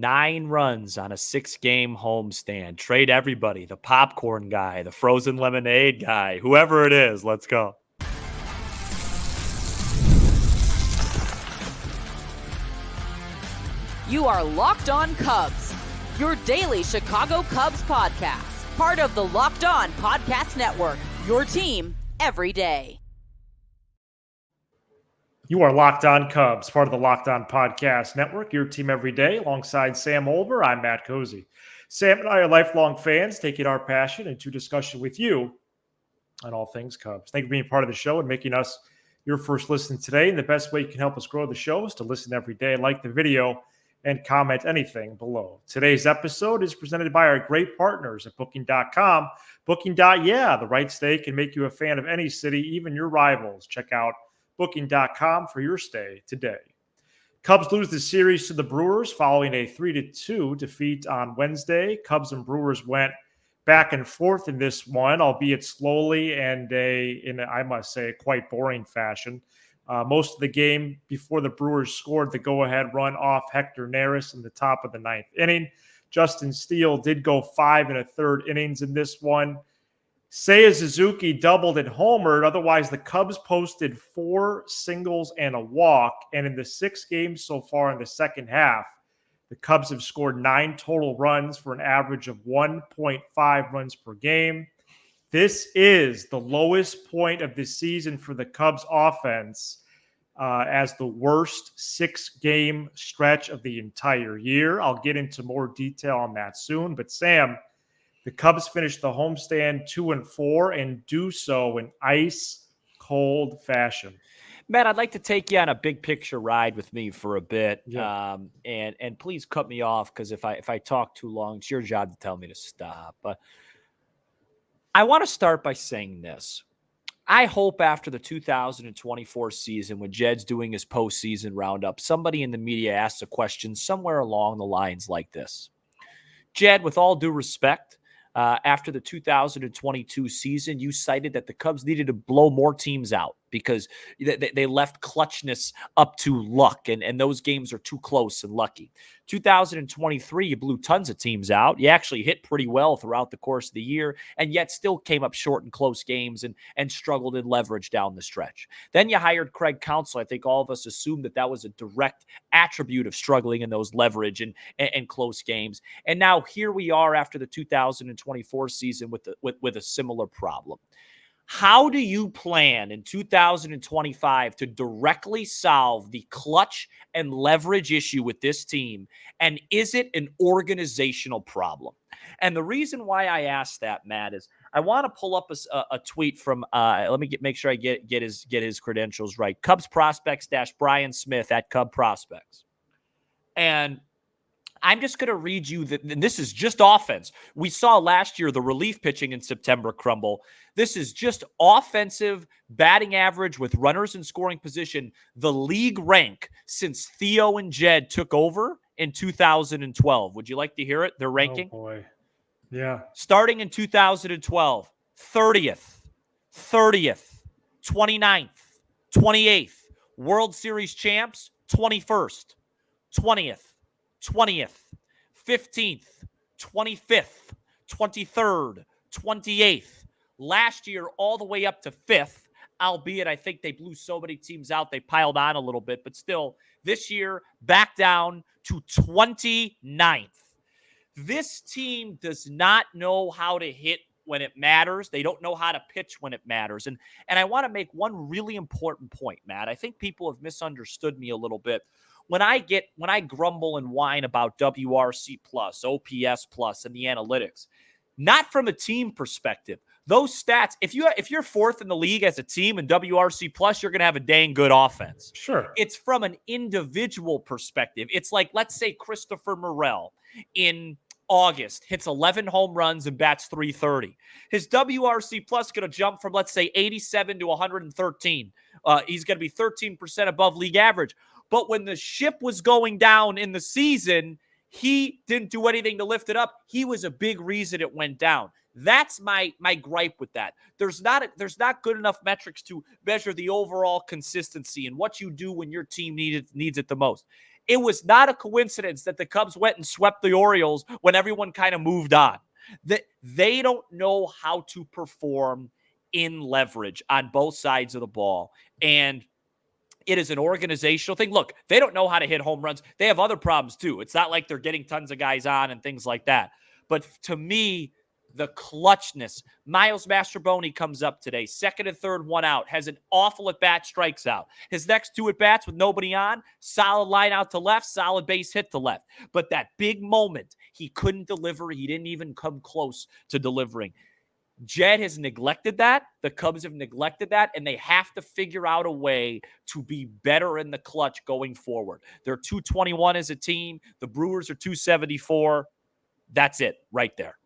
9 runs on a 6-game homestand. Trade everybody, the popcorn guy, the frozen lemonade guy, whoever it is. Let's go. You are Locked On Cubs, your daily Chicago Cubs podcast. Part of the Locked On Podcast Network, your team every day. You are Locked On Cubs, part of the Locked On Podcast Network, your team every day. Alongside Sam Olber, I'm Matt Cozy. Sam and I are lifelong fans, taking our passion into discussion with you on all things Cubs. Thank you for being part of the show and making us your first listen today. And the best way you can help us grow the show is to listen every day, like the video, and comment anything below. Today's episode is presented by our great partners at Booking.com. Booking.yeah, the right stay can make you a fan of any city, even your rivals. Check out Booking.com for your stay today. Cubs lose the series to the Brewers following a 3-2 defeat on Wednesday. Cubs and Brewers went back and forth in this one, albeit slowly and in I must say, a quite boring fashion. Most of the game before the Brewers scored the go-ahead run off Hector Neris in the top of the 9th inning. Justin Steele did go 5 1/3 innings in this one. Seiya Suzuki doubled and homered. Otherwise, the Cubs posted 4 singles and a walk. And in the 6 games so far in the second half, the Cubs have scored 9 total runs for an average of 1.5 runs per game. This is the lowest point of the season for the Cubs offense as the worst 6-game stretch of the entire year. I'll get into more detail on that soon. But Sam, the Cubs finished the homestand 2-4 and do so in ice-cold fashion. Matt, I'd like to take you on a big picture ride with me for a bit. Yeah. And please cut me off, because if I talk too long, it's your job to tell me to stop. But I want to start by saying this. I hope after the 2024 season, when Jed's doing his postseason roundup, somebody in the media asks a question somewhere along the lines like this. Jed, with all due respect, after the 2022 season, you cited that the Cubs needed to blow more teams out because they left clutchness up to luck, and those games are too close and lucky. 2023, you blew tons of teams out. You actually hit pretty well throughout the course of the year, and yet still came up short in close games and struggled in leverage down the stretch. Then you hired Craig Counsell. I think all of us assumed that was a direct attribute of struggling in those leverage and close games. And now here we are after the 2024 season with a similar problem. How do you plan in 2025 to directly solve the clutch and leverage issue with this team? And is it an organizational problem? And the reason why I asked that, Matt, is I want to pull up a tweet from, let me make sure I get his credentials right. Cubs Prospects - Brian Smith at Cub Prospects. And I'm just going to read you that, and this is just offense. We saw last year the relief pitching in September crumble. This is just offensive batting average with runners in scoring position, the league rank since Theo and Jed took over in 2012. Would you like to hear it? Their ranking? Oh, boy. Yeah. Starting in 2012, 30th, 29th, 28th. World Series champs, 21st, 20th. 20th, 15th, 25th, 23rd, 28th. Last year, all the way up to 5th, albeit I think they blew so many teams out, they piled on a little bit. But still, this year, back down to 29th. This team does not know how to hit when it matters. They don't know how to pitch when it matters. And I want to make one really important point, Matt. I think people have misunderstood me a little bit. When I grumble and whine about WRC plus, OPS plus, and the analytics, not from a team perspective. Those stats, if you're 4th in the league as a team in WRC plus, you're going to have a dang good offense. Sure. It's from an individual perspective. It's like, let's say Christopher Morel in August hits 11 home runs and bats .330. His WRC plus going to jump from, let's say, 87 to 113. He's going to be 13% above league average. But when the ship was going down in the season, he didn't do anything to lift it up. He was a big reason it went down. That's my gripe with that. There's not good enough metrics to measure the overall consistency and what you do when your team needs it the most. It was not a coincidence that the Cubs went and swept the Orioles when everyone kind of moved on. They don't know how to perform in leverage on both sides of the ball. And it is an organizational thing. Look, they don't know how to hit home runs. They have other problems too. It's not like they're getting tons of guys on and things like that. But to me, the clutchness. Miles Mastrobuoni comes up today, second and third, one out, has an awful at-bat, strikes out. His next two at-bats with nobody on, solid line out to left, solid base hit to left. But that big moment, he couldn't deliver. He didn't even come close to delivering. Jed has neglected that. The Cubs have neglected that, and they have to figure out a way to be better in the clutch going forward. They're 221 as a team. The Brewers are 274. That's it right there.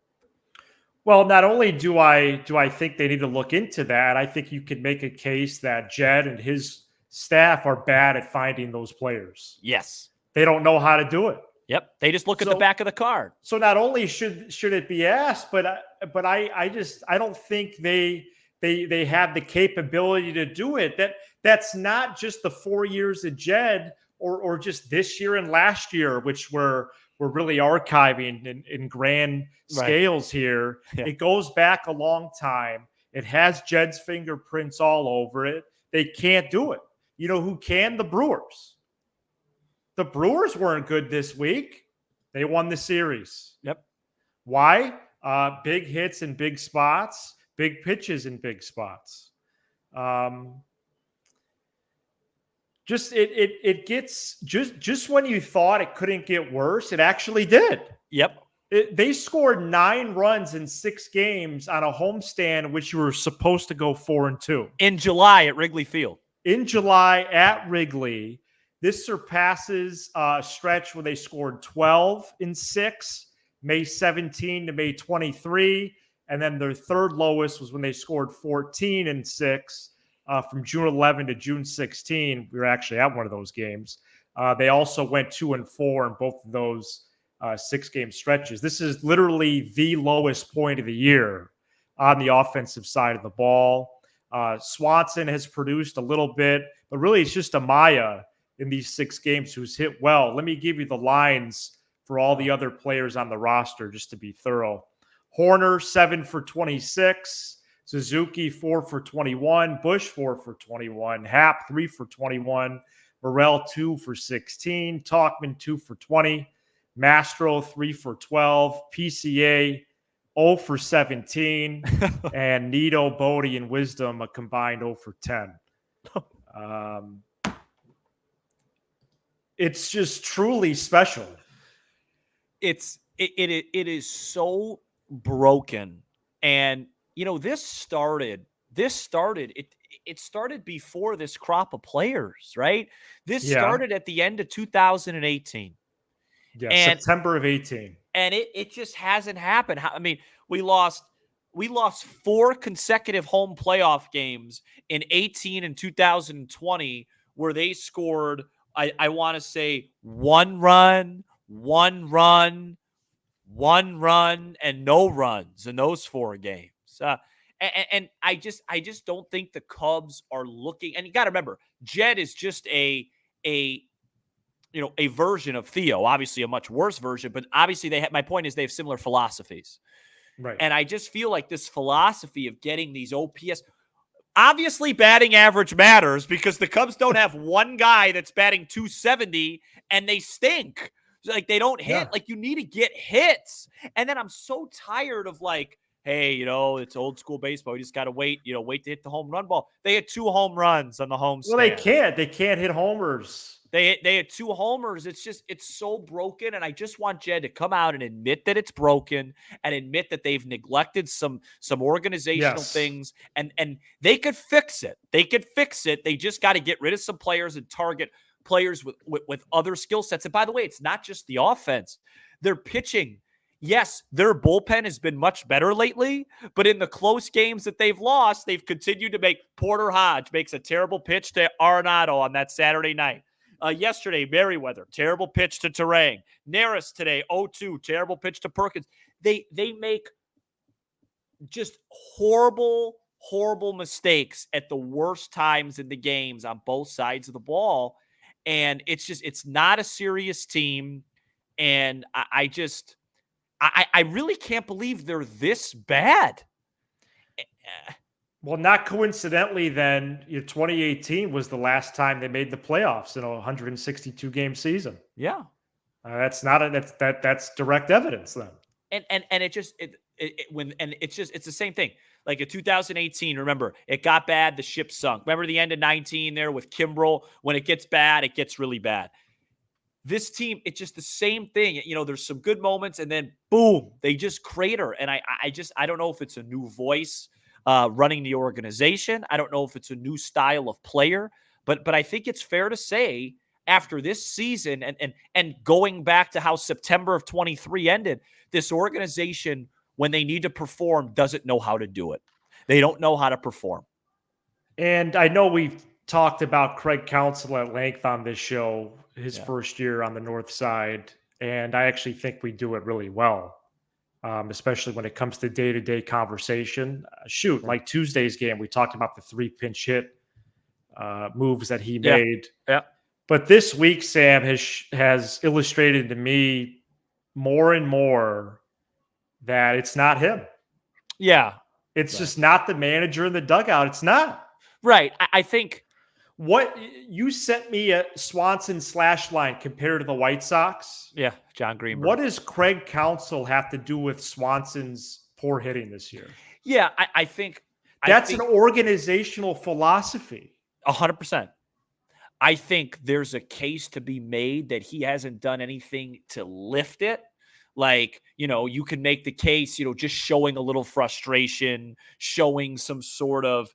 Well, not only do I think they need to look into that, I think you could make a case that Jed and his staff are bad at finding those players. Yes. They don't know how to do it. Yep. They just look at the back of the card. So not only should it be asked, but I don't think they have the capability to do it. That's not just the 4 years of Jed or just this year and last year, which we're really archiving in grand scales here. Yeah. It goes back a long time. It has Jed's fingerprints all over it. They can't do it. You know who can? The Brewers. The Brewers weren't good this week. They won the series. Yep. Why? Big hits in big spots, big pitches in big spots. It gets just when you thought it couldn't get worse, it actually did. Yep. They scored 9 runs in 6 games on a homestand, which you were supposed to go 4-2 in July at Wrigley Field. In July at Wrigley. This surpasses a stretch where they scored 12 in 6, May 17 to May 23. And then their third lowest was when they scored 14 in 6 from June 11 to June 16. We were actually at one of those games. They also went 2-4 in both of those 6-game stretches. This is literally the lowest point of the year on the offensive side of the ball. Swanson has produced a little bit, but really it's just Amaya in these 6 games who's hit well. Let me give you the lines for all the other players on the roster just to be thorough. Horner, 7 for 26. Suzuki, 4 for 21. Bush, 4 for 21. Happ, 3 for 21. Morel, 2 for 16. Talkman, 2 for 20. Mastro, 3 for 12. PCA, 0 for 17. And Nito, Bodie, and Wisdom, a combined 0 for 10. It's just truly special. It is so broken. And this started before this crop of players, right? This started at the end of 2018. Yeah, and September of 18. And it just hasn't happened. I mean, we lost 4 consecutive home playoff games in 18 and 2020 where they scored, I want to say, 1 run, and no runs in those 4 games. And I just don't think the Cubs are looking. And you got to remember, Jed is just a version of Theo, obviously a much worse version, but obviously my point is they have similar philosophies. Right. And I just feel like this philosophy of getting these OPS, obviously batting average matters because the Cubs don't have one guy that's batting 270 and they stink. Like they don't hit. Yeah. Like you need to get hits. And then I'm so tired of like, hey, it's old school baseball. You just got to wait to hit the home run ball. They had 2 home runs on the home stand. Well, they can't hit homers. They had 2 homers. It's so broken. And I just want Jed to come out and admit that it's broken and admit that they've neglected some organizational things and they could fix it. They just got to get rid of some players and target players with other skill sets. And by the way, it's not just the offense. They're pitching. Yes, their bullpen has been much better lately, but in the close games that they've lost, they've continued to make. Porter Hodge makes a terrible pitch to Arenado on that Saturday night. Yesterday, Merriweather, terrible pitch to Terang. Neris today, 0-2, terrible pitch to Perkins. They make just horrible mistakes at the worst times in the games on both sides of the ball. And it's not a serious team. And I really can't believe they're this bad. Well, not coincidentally, then your 2018 was the last time they made the playoffs in a 162 game season. Yeah. That's direct evidence then. And it's the same thing. Like in 2018, remember, it got bad, the ship sunk. Remember the end of 19 there with Kimbrel? When it gets bad, it gets really bad. This team, it's just the same thing. There's some good moments, and then boom, they just crater. And I don't know if it's a new voice running the organization. I don't know if it's a new style of player, but I think it's fair to say after this season and going back to how September of 23 ended, this organization, when they need to perform, doesn't know how to do it. They don't know how to perform. And I know we've talked about Craig Counsell at length on this show, his first year on the north side, and I actually think we do it really well, especially when it comes to day-to-day conversation. Like Tuesday's game, we talked about the 3 pinch hit moves that he made. Yeah. But this week, Sam has illustrated to me more and more that it's not him. Yeah. It's just not the manager in the dugout. It's not. Right. I think what you sent me a Swanson slash line compared to the White Sox. Yeah, John Greenberg. What does Craig Counsell have to do with Swanson's poor hitting this year? Yeah, I think that's an organizational philosophy. 100%. I think there's a case to be made that he hasn't done anything to lift it. Like, you can make the case, just showing a little frustration, showing some sort of,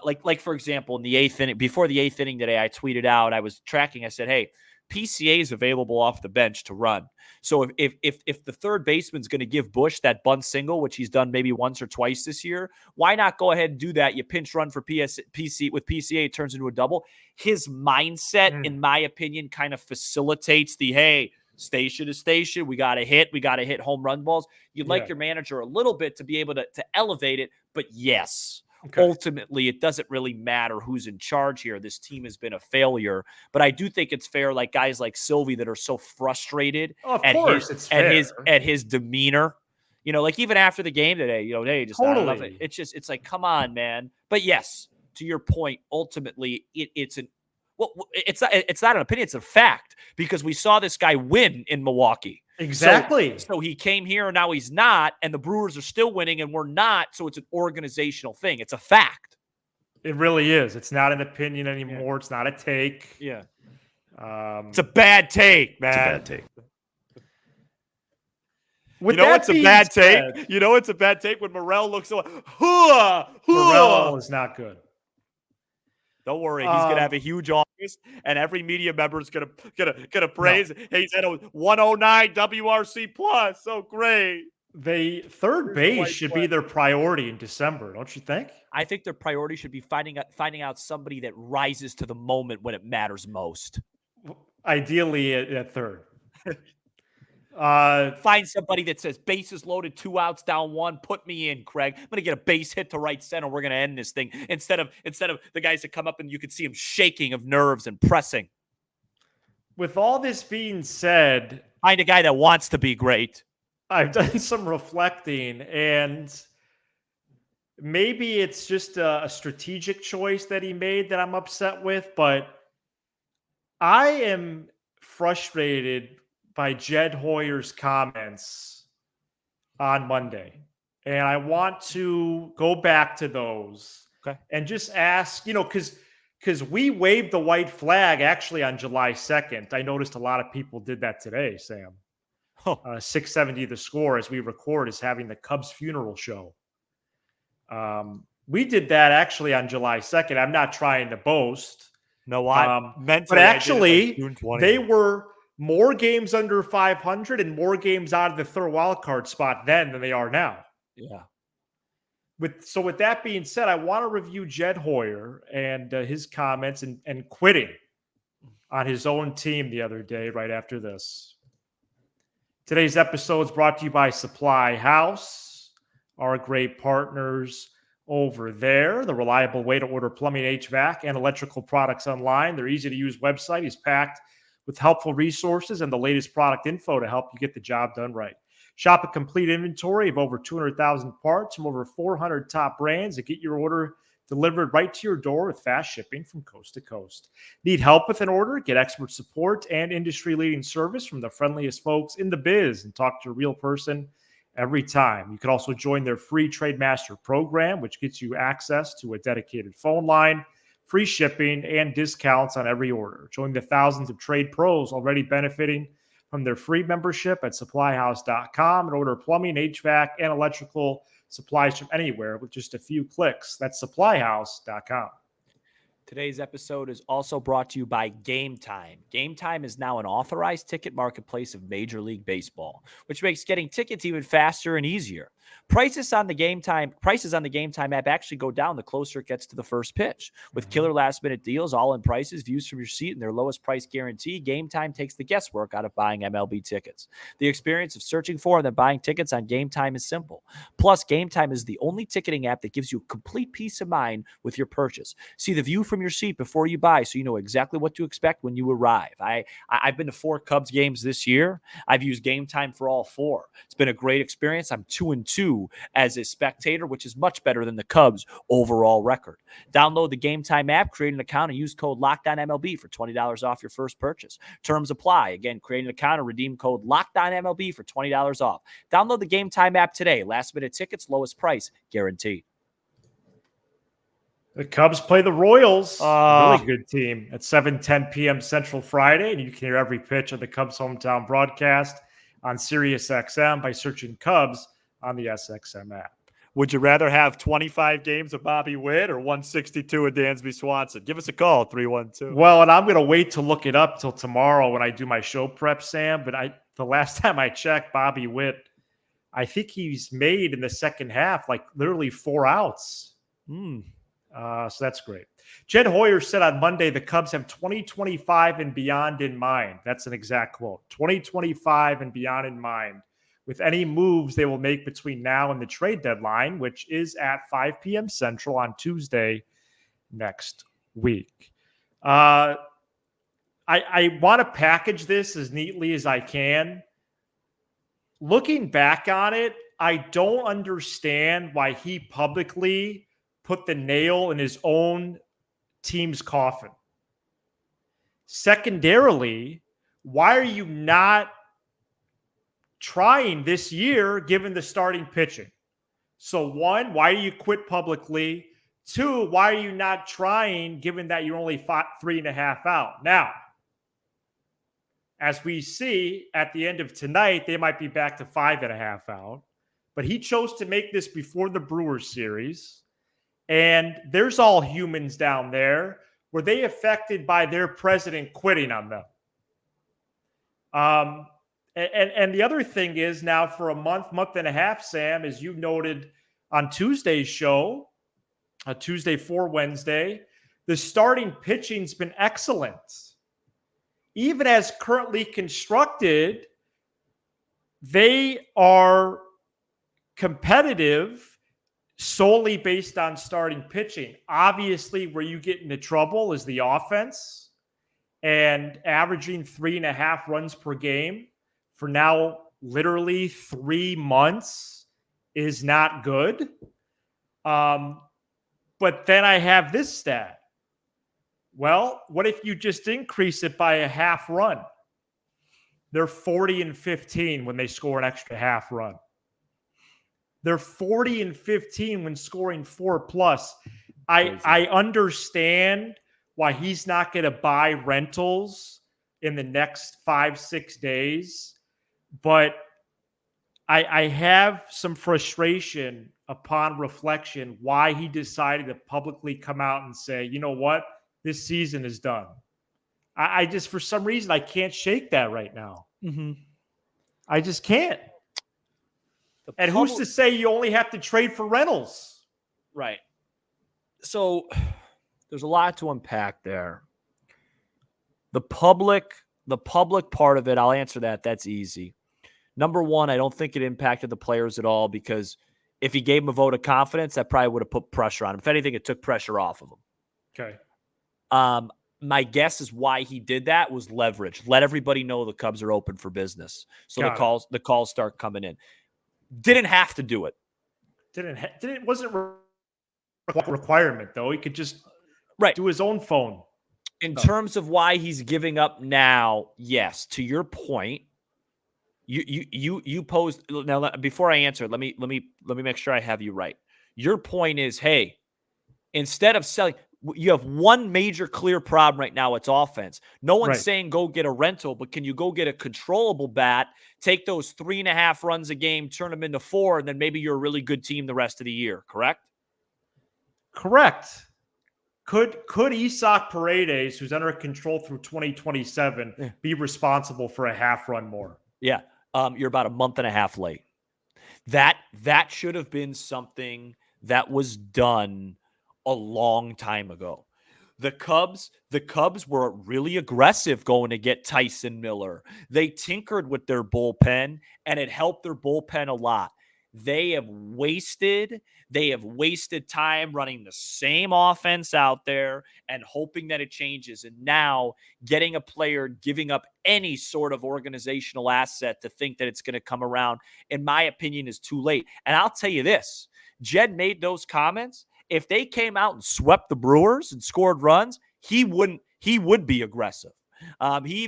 like for example, in the 8th inning, before the 8th inning today, I tweeted out, I was tracking, I said, hey, PCA is available off the bench to run. So if the third baseman's going to give Bush that bunt single, which he's done maybe once or twice this year, why not go ahead and do that? You pinch run for PC with PCA, it turns into a double. His mindset, in my opinion, kind of facilitates the, hey, station to station, we got to hit home run balls. You'd like your manager a little bit to be able to elevate it, but yes. Okay. Ultimately, it doesn't really matter who's in charge here. This team has been a failure, but I do think it's fair, like guys like Sylvie that are so frustrated at his demeanor. Like even after the game today, hey, just totally. It's like, come on, man. But yes, to your point, ultimately, it's not an opinion, it's a fact, because we saw this guy win in Milwaukee. Exactly. So he came here and now he's not, and the Brewers are still winning and we're not. So it's an organizational thing. It's a fact. It really is. It's not an opinion anymore. Yeah. It's not a take. Yeah. It's a bad take, man. It's a bad take. It's a bad take? It's a bad take when Morel looks so. Morel is not good. Don't worry, he's gonna have a huge office, and every media member is gonna praise. No. Hey, he's at a 109 WRC plus. So great. The third base should be their priority in December, don't you think? I think their priority should be finding out somebody that rises to the moment when it matters most. Ideally, at third. Find somebody that says bases loaded, 2 outs, down 1. Put me in, Craig. I'm gonna get a base hit to right center. We're gonna end this thing instead of the guys that come up and you can see him shaking of nerves and pressing. With all this being said, find a guy that wants to be great. I've done some reflecting, and maybe it's just a strategic choice that he made that I'm upset with, but I am frustrated by Jed Hoyer's comments on Monday. And I want to go back to those and just ask, because we waved the white flag actually on July 2nd. I noticed a lot of people did that today, Sam. 670 The Score, as we record, is having the Cubs funeral show. We did that actually on July 2nd. I'm not trying to boast. No, I meant to. But actually, they were more games under 500 and more games out of the third wild card spot then than they are now. Yeah. With that being said, I want to review Jed Hoyer and his comments and quitting on his own team the other day right after this. Today's episode is brought to you by Supply House, our great partners. over there. The reliable way to order plumbing, HVAC, and electrical products online. Their easy-to-use website is packed with helpful resources and the latest product info to help you get the job done right. Shop a complete inventory of over 200,000 parts from over 400 top brands and get your order delivered right to your door with fast shipping from coast to coast. Need help with an order? Get expert support and industry-leading service from the friendliest folks in the biz and talk to a real person every time. You can also join their free Trade Master program, which gets you access to a dedicated phone line, free shipping, and discounts on every order. Join the thousands of trade pros already benefiting from their free membership at supplyhouse.com and order plumbing, HVAC, and electrical supplies from anywhere with just a few clicks. That's supplyhouse.com. Today's episode is also brought to you by Game Time. Game Time is now an authorized ticket marketplace of Major League Baseball, which makes getting tickets even faster and easier. Prices on the Game Time app actually go down the closer it gets to the first pitch. With killer last-minute deals, all-in prices, views from your seat, and their lowest price guarantee, Game Time takes the guesswork out of buying MLB tickets. The experience of searching for and then buying tickets on Game Time is simple. Plus, Game Time is the only ticketing app that gives you complete peace of mind with your purchase. See the view from your seat before you buy, so you know exactly what to expect when you arrive. I've been to 4 Cubs games this year. I've used Game Time for all 4. It's been a great experience. I'm 2-2 as a spectator, which is much better than the Cubs' overall record. Download the Game Time app, create an account, and use code LOCKEDONMLB for $20 off your first purchase. Terms apply. Again, create an account and redeem code LOCKEDONMLB for $20 off. Download the Game Time app today. Last-minute tickets, lowest price, guaranteed. The Cubs play the Royals, a really good team, at 7:10 p.m. Central Friday, and you can hear every pitch of the Cubs' hometown broadcast on SiriusXM by searching Cubs on the SXM app. Would you rather have 25 games of Bobby Witt or 162 of Dansby Swanson? Give us a call, 312. Well, and I'm going to wait to look it up till tomorrow when I do my show prep, Sam, but the last time I checked, Bobby Witt, I think he's made in the second half like literally 4 outs. So that's great. Jed Hoyer said on Monday the Cubs have 2025 and beyond in mind. That's an exact quote. 2025 and beyond in mind, with any moves they will make between now and the trade deadline, which is at 5 p.m. Central on Tuesday next week. I want to package this as neatly as I can. Looking back on it, I don't understand why he publicly put the nail in his own team's coffin. Secondarily, why are you not trying this year given the starting pitching? So 1, why do you quit publicly? 2, why are you not trying given that you're only 3.5 out? Now, as we see at the end of tonight, they might be back to 5.5 out, but he chose to make this before the Brewers series. And there's all humans down there. Were they affected by their president quitting on them? And the other thing is now for a month and a half, Sam, as you noted on Tuesday's show, Tuesday for Wednesday, the starting pitching's been excellent. Even as currently constructed, they are competitive solely based on starting pitching. Obviously, where you get into trouble is the offense, and averaging 3.5 runs per game for now literally 3 months is not good. But then I have this stat. Well, what if you just increase it by a half run? They're 40-15 when they score an extra half run. They're 40-15 when scoring 4+. I understand why he's not going to buy rentals in the next 5-6 days, but I have some frustration upon reflection why he decided to publicly come out and say, you know what, this season is done. I just, for some reason, I can't shake that right now. I just can't. And who's to say you only have to trade for rentals? Right. So there's a lot to unpack there. The public part of it, I'll answer that. That's easy. Number one, I don't think it impacted the players at all because if he gave him a vote of confidence, that probably would have put pressure on him. If anything, it took pressure off of him. Okay. My guess is why he did that was leverage. Let everybody know the Cubs are open for business. So the calls start coming in. Didn't have to do it. Wasn't a requirement though. He could just do his own phone. In terms of why he's giving up now, yes. To your point, you posed now. Before I answer, let me make sure I have you right. Your point is, hey, instead of selling, you have one major clear problem right now. It's offense. No one's saying go get a rental, but can you go get a controllable bat, take those 3.5 runs a game, turn them into 4, and then maybe you're a really good team the rest of the year, correct? Correct. Could Isak Paredes, who's under control through 2027, be responsible for a half run more? Yeah. You're about a month and a half late. That should have been something that was done a long time ago. The Cubs were really aggressive going to get Tyson Miller. They tinkered with their bullpen, and it helped their bullpen a lot. They have wasted time running the same offense out there and hoping that it changes. And now getting a player giving up any sort of organizational asset to think that it's going to come around, in my opinion, is too late. And I'll tell you this, Jed made those comments. If they came out and swept the Brewers and scored runs, he would be aggressive. He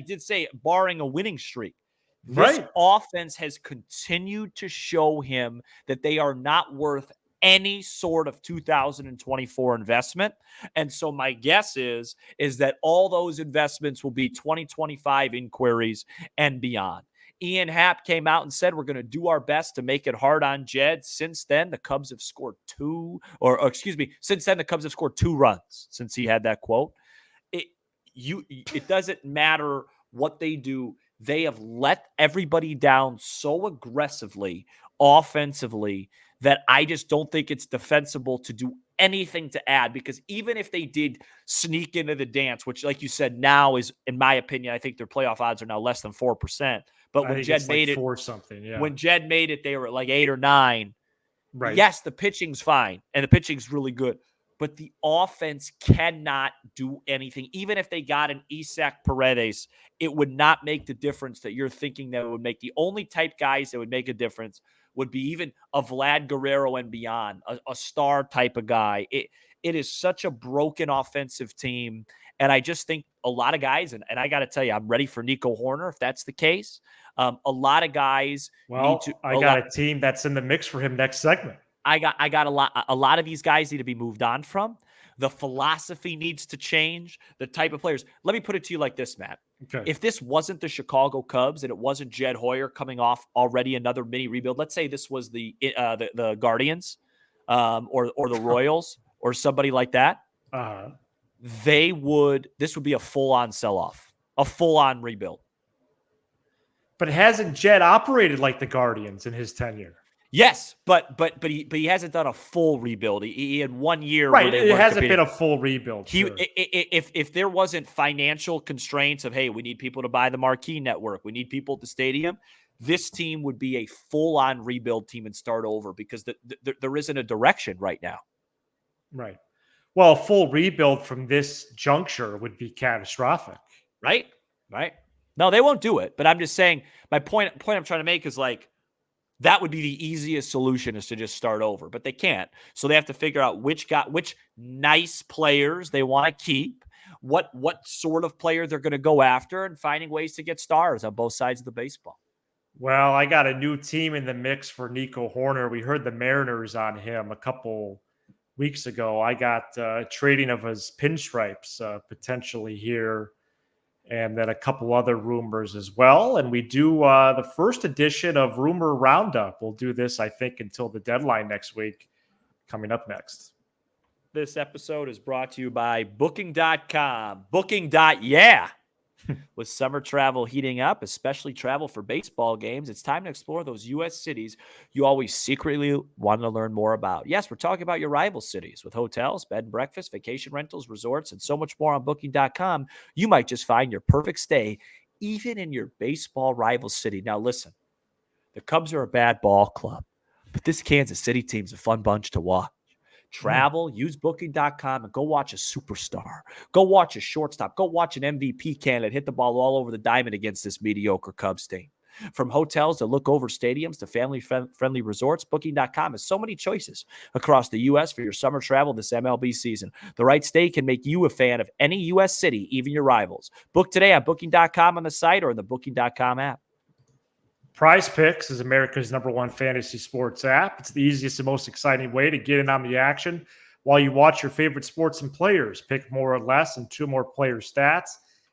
did say, barring a winning streak. This offense has continued to show him that they are not worth any sort of 2024 investment. And so my guess is that all those investments will be 2025 inquiries and beyond. Ian Happ came out and said, we're going to do our best to make it hard on Jed. Since then, the Cubs have scored two runs since he had that quote. It doesn't matter what they do. They have let everybody down so aggressively, offensively, that I just don't think it's defensible to do anything to add, because even if they did sneak into the dance, which, like you said, now is, in my opinion, I think their playoff odds are now less than 4%. But when Jed made it, when Jed made it, they were at like 8 or 9. Right. Yes, the pitching's fine, and the pitching's really good, but the offense cannot do anything. Even if they got an Isak Paredes, it would not make the difference that you're thinking that it would make. The only type guys that would make a difference would be even a Vlad Guerrero and beyond, a star type of guy. It is such a broken offensive team. And I just think a lot of guys, and I got to tell you, I'm ready for Nico Horner if that's the case. A lot of guys need to. I got a team that's in the mix for him next segment. I got a lot of these guys need to be moved on from. The philosophy needs to change. The type of players. Let me put it to you like this, Matt. Okay. If this wasn't the Chicago Cubs and it wasn't Jed Hoyer coming off already another mini rebuild, let's say this was the Guardians or the Royals or somebody like that, this would be a full-on sell-off, a full-on rebuild. But hasn't Jed operated like the Guardians in his tenure? Yes, but he hasn't done a full rebuild. He had 1 year. Right, it hasn't been a full rebuild. If there wasn't financial constraints of, hey, we need people to buy the marquee network, we need people at the stadium, this team would be a full-on rebuild team and start over, because there isn't a direction right now. Right. Well, a full rebuild from this juncture would be catastrophic. Right. No, they won't do it. But I'm just saying, my point I'm trying to make is like, that would be the easiest solution, is to just start over, but they can't. So they have to figure out which nice players they want to keep, what sort of player they're going to go after, and finding ways to get stars on both sides of the baseball. Well, I got a new team in the mix for Nico Horner. We heard the Mariners on him a couple weeks ago. I got trading of his pinstripes potentially here, and then a couple other rumors as well. And we do the first edition of Rumor Roundup. We'll do this, I think, until the deadline next week, coming up next. This episode is brought to you by Booking.com. Booking.yeah. With summer travel heating up, especially travel for baseball games, it's time to explore those U.S. cities you always secretly want to learn more about. Yes, we're talking about your rival cities. With hotels, bed and breakfast, vacation rentals, resorts, and so much more on Booking.com, you might just find your perfect stay, even in your baseball rival city. Now listen, the Cubs are a bad ball club, But this Kansas City team's a fun bunch to watch. Travel, use booking.com and go watch a superstar. Go watch a shortstop. Go watch an MVP candidate hit the ball all over the diamond against this mediocre Cubs team. From hotels that look over stadiums to family-friendly resorts, Booking.com has so many choices across the U.S. for your summer travel this MLB season. The right stay can make you a fan of any U.S. city, even your rivals. Book today on Booking.com on the site or in the Booking.com app. Prize Picks is America's #1 fantasy sports app. It's the easiest and most exciting way to get in on the action while you watch your favorite sports and players. Pick more or less and 2 more player stats,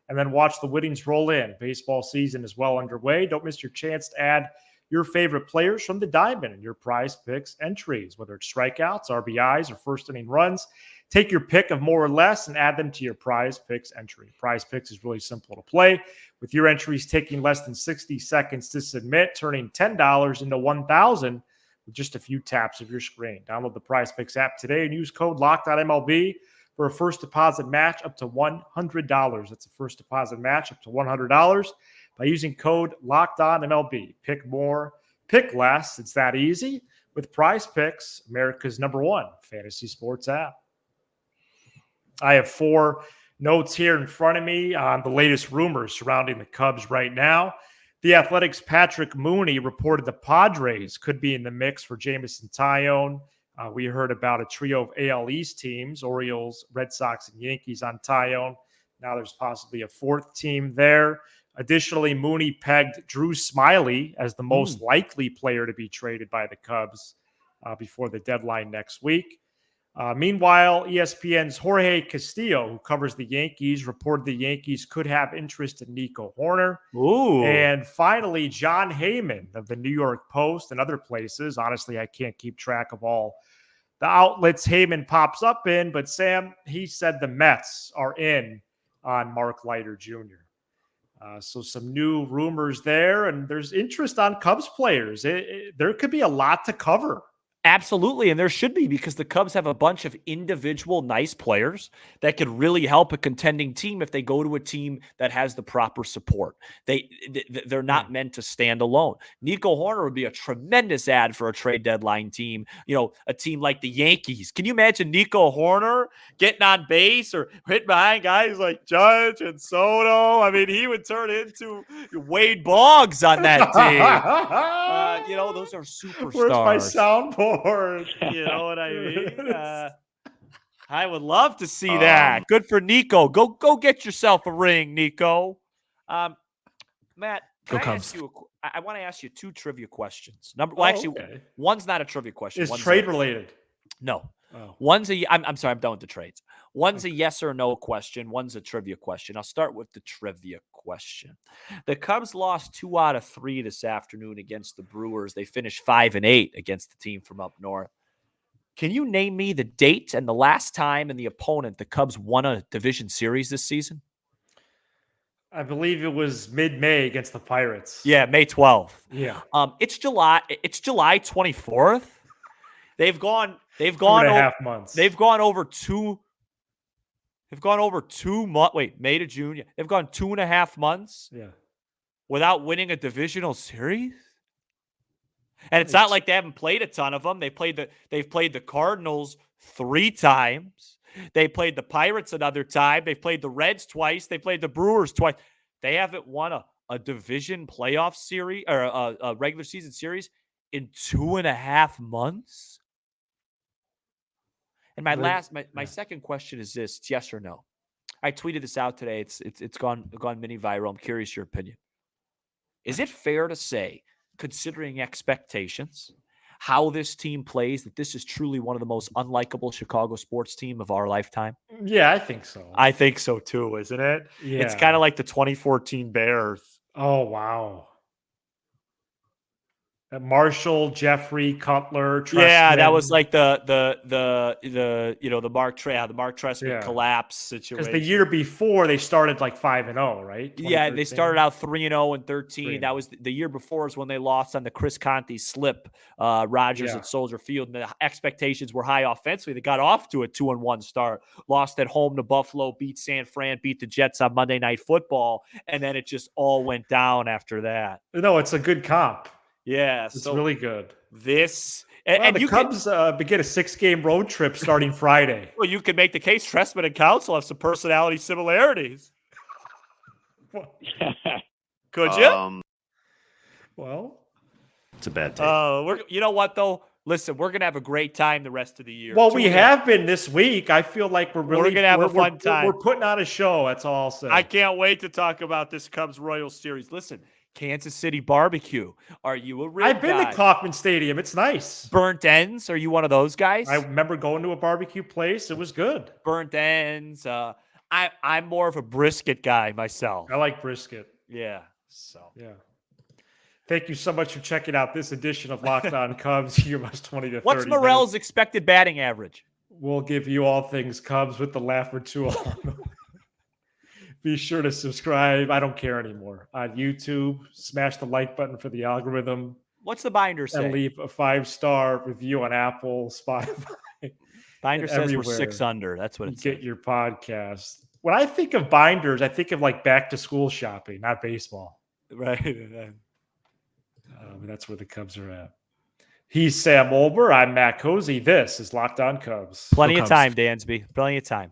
and then watch the winnings roll in. Baseball season is well underway. Don't miss your chance to add your favorite players from the diamond in your Prize Picks entries, whether it's strikeouts, RBIs, or first inning runs. Take your pick of more or less and add them to your Prize Picks entry. Prize Picks is really simple to play, with your entries taking less than 60 seconds to submit, turning $10 into $1,000 with just a few taps of your screen. Download the Prize Picks app today and use code LOCKEDONMLB for a first deposit match up to $100. That's a first deposit match up to $100 by using code LOCKEDONMLB. Pick more, pick less. It's that easy with Prize Picks, America's #1 fantasy sports app. I have 4 notes here in front of me on the latest rumors surrounding the Cubs right now. The Athletic's Patrick Mooney reported the Padres could be in the mix for Jameson Taillon. We heard about a trio of AL East teams, Orioles, Red Sox, and Yankees on Taillon. Now there's possibly a 4th team there. Additionally, Mooney pegged Drew Smyly as the most likely player to be traded by the Cubs before the deadline next week. Meanwhile, ESPN's Jorge Castillo, who covers the Yankees, reported the Yankees could have interest in Nico Hoerner. Ooh. And finally, John Heyman of the New York Post and other places. Honestly, I can't keep track of all the outlets Heyman pops up in, but Sam, he said the Mets are in on Mark Leiter Jr. So some new rumors there, and there's interest on Cubs players. There could be a lot to cover. Absolutely, and there should be, because the Cubs have a bunch of individual nice players that could really help a contending team if they go to a team that has the proper support. They're not meant to stand alone. Nico Hoerner would be a tremendous ad for a trade deadline team. You know, a team like the Yankees. Can you imagine Nico Hoerner getting on base or hitting behind guys like Judge and Soto? I mean, he would turn into Wade Boggs on that team. Those are superstars. Where's my soundboard? You know what I mean? I would love to see that. Good for Nico. Go get yourself a ring, Nico. Matt, I want to ask you 2 trivia questions. One's not a trivia question. Is trade related? No. Oh. I'm sorry, I'm done with the trades. One's a yes or no question. One's a trivia question. I'll start with the trivia question. The Cubs lost 2 out of 3 this afternoon against the Brewers. They finished 5-8 against the team from up north. Can you name me the date and the last time and the opponent the Cubs won a division series this season? I believe it was mid-May against the Pirates. Yeah, May 12th. Yeah. It's July 24th. They've gone 2.5 months. They've gone over 2 months. Wait, May to June. They've gone 2.5 months. Yeah. Without winning a divisional series. And it's not like they haven't played a ton of them. They've played the Cardinals 3 times. They played the Pirates another time. They've played the Reds twice. They played the Brewers twice. They haven't won a division playoff series or a regular season series in 2.5 months. And my second question is this: it's yes or no. I tweeted this out today. It's gone mini viral. I'm curious your opinion. Is it fair to say, considering expectations, how this team plays, that this is truly one of the most unlikable Chicago sports team of our lifetime? Yeah, I think so. I think so too, isn't it? Yeah. It's kind of like the 2014 Bears. Oh, wow. Marshall, Jeffrey, Cutler, Trestman. Yeah, that was like the Mark Trestman collapse situation. Because the year before they started like 5-0, right? Yeah, they started out 3-0 and 13. That was the year before is when they lost on the Chris Conte slip, Rogers at Soldier Field. And the expectations were high offensively. They got off to a 2-1 start, lost at home to Buffalo, beat San Fran, beat the Jets on Monday Night Football, and then it just all went down after that. No, it's a good comp. Yeah, it's really good. This And the you Cubs begin a 6-game road trip starting Friday. Well, you can make the case Trestman and Counsell have some personality similarities. Could you? Well, it's a bad take. You know what though? Listen, we're gonna have a great time the rest of the year. Well, we have been this week. I feel like we're gonna have a fun time. We're putting on a show. That's all I'll say. I can't wait to talk about this Cubs Royals series. Listen, Kansas City barbecue. Are you a rib I've been guy? to Kauffman Stadium. It's nice. Burnt ends. Are you one of those guys? I remember going to a barbecue place. It was good. Burnt ends. I'm more of a brisket guy myself. I like brisket. Yeah. So yeah. Thank you so much for checking out this edition of Locked On Cubs. Your must 20 to 30. What's Morel's expected batting average? We'll give you all things Cubs with the laugh or two on. Be sure to subscribe. I don't care anymore. On YouTube, smash the like button for the algorithm. What's the binder say? And leave a 5-star review on Apple, Spotify. Binder says we're 6 under. That's what it says. Get your podcast. When I think of binders, I think of like back to school shopping, not baseball. Right. That's where the Cubs are at. He's Sam Olber. I'm Matt Cozy. This is Locked On Cubs. Plenty of time, Dansby. Plenty of time.